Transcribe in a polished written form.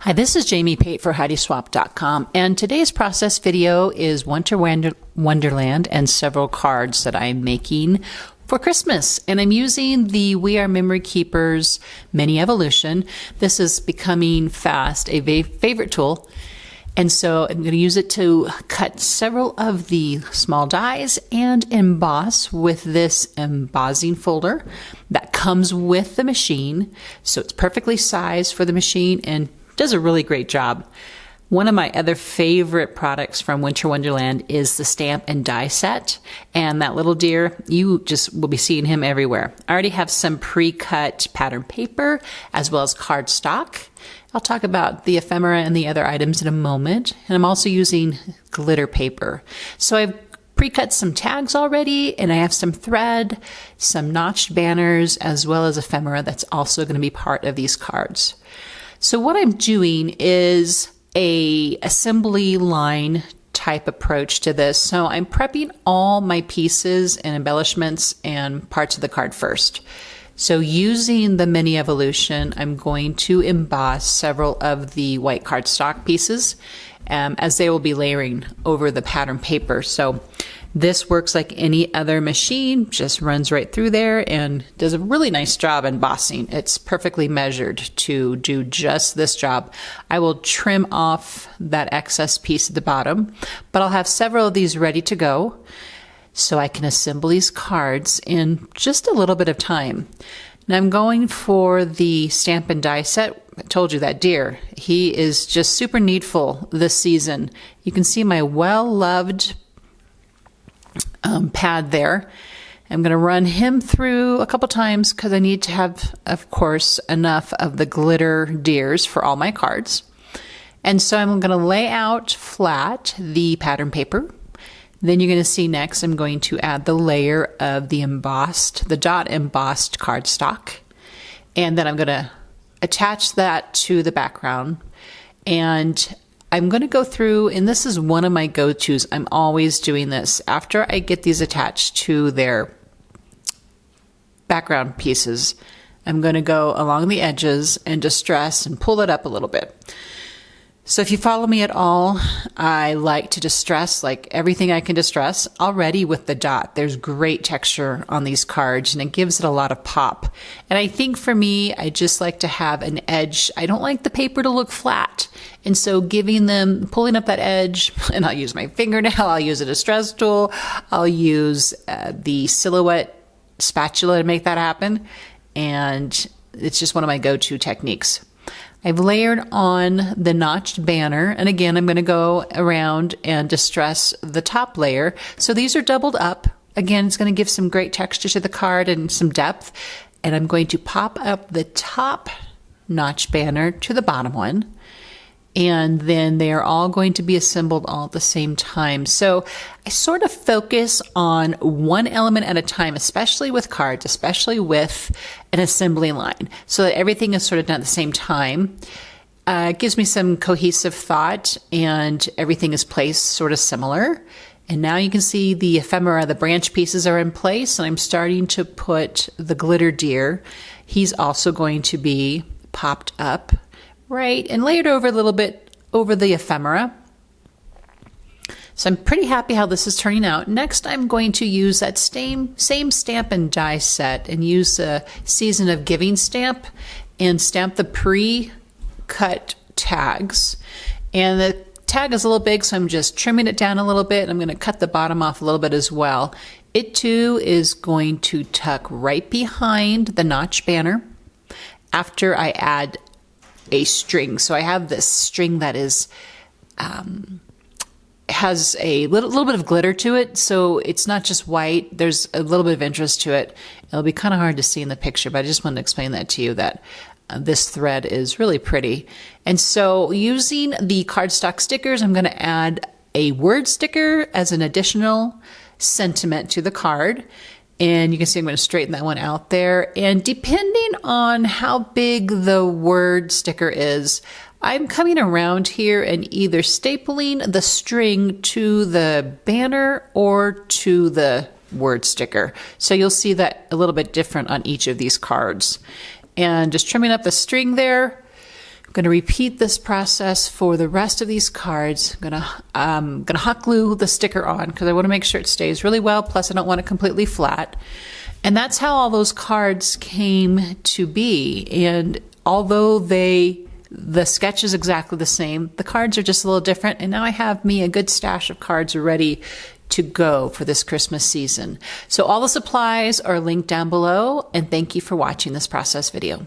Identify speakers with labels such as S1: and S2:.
S1: Hi, this is Jamie Pate for HeidiSwap.com, and today's process video is Wonderland and several cards that I'm making for Christmas. And I'm using the WeRMemoryKeepers Mini Evolution. This is becoming fast a favorite tool. And so I'm going to use it to cut several of the small dies and emboss with this embossing folder that comes with the machine. So it's perfectly sized for the machine and does a really great job. One of my other favorite products from Winter Wonderland is the stamp and die set. And that little deer, you just will be seeing him everywhere. I already have some pre-cut pattern paper as well as cardstock. I'll talk about the ephemera and the other items in a moment. And I'm also using glitter paper. So I've pre-cut some tags already, and I have some thread, some notched banners, as well as ephemera that's also going to be part of these cards. So what I'm doing is a assembly line type approach to this. So I'm prepping all my pieces and embellishments and parts of the card first. So using the Mini Evolution, I'm going to emboss several of the white cardstock pieces as they will be layering over the pattern paper. So this works like any other machine, just runs right through there and does a really nice job embossing. It's perfectly measured to do just this job. I will trim off that excess piece at the bottom, but I'll have several of these ready to go so I can assemble these cards in just a little bit of time. Now I'm going for the stamp and die set. I told you that deer, he is just super needful this season. You can see my well-loved pad there. I'm going to run him through a couple times because I need to have, of course, enough of the glitter deers for all my cards. And so I'm going to lay out flat the pattern paper. Then you're going to see next I'm going to add the layer of the dot embossed cardstock. And then I'm going to attach that to the background. And I'm going to go through, and this is one of my go-tos. I'm always doing this. After I get these attached to their background pieces, I'm going to go along the edges and distress and pull it up a little bit. So if you follow me at all, I like to distress like everything I can distress already with the dot. There's great texture on these cards and it gives it a lot of pop. And I think for me, I just like to have an edge. I don't like the paper to look flat. And so pulling up that edge, and I'll use my fingernail, I'll use a distress tool, I'll use the silhouette spatula to make that happen. And it's just one of my go-to techniques. I've layered on the notched banner, and again, I'm going to go around and distress the top layer. So these are doubled up. Again, it's going to give some great texture to the card and some depth. And I'm going to pop up the top notched banner to the bottom one. And then they are all going to be assembled all at the same time. So I sort of focus on one element at a time, especially with cards, especially with an assembly line, so that everything is sort of done at the same time. It gives me some cohesive thought and everything is placed sort of similar. And now you can see the ephemera, the branch pieces are in place, and I'm starting to put the glitter deer. He's also going to be popped up. Right, and layered over a little bit over the ephemera. So I'm pretty happy how this is turning out. Next, I'm going to use that same stamp and die set and use a Season of Giving stamp and stamp the pre-cut tags. And the tag is a little big, so I'm just trimming it down a little bit. I'm going to cut the bottom off a little bit as well. It too is going to tuck right behind the notch banner after I add a string. So I have this string that is has a little bit of glitter to it, so it's not just white. There's a little bit of interest to it. It'll be kind of hard to see in the picture, but I just wanted to explain that to you, that this thread is really pretty. And so using the cardstock stickers, I'm going to add a word sticker as an additional sentiment to the card. And you can see I'm going to straighten that one out there. And depending on how big the word sticker is, I'm coming around here and either stapling the string to the banner or to the word sticker. So you'll see that a little bit different on each of these cards. And just trimming up the string there. I'm going to repeat this process for the rest of these cards. I'm gonna hot glue the sticker on because I want to make sure it stays really well. Plus, I don't want it completely flat. And that's how all those cards came to be. And although the sketch is exactly the same, the cards are just a little different. And now I have me a good stash of cards ready to go for this Christmas season. So all the supplies are linked down below. And thank you for watching this process video.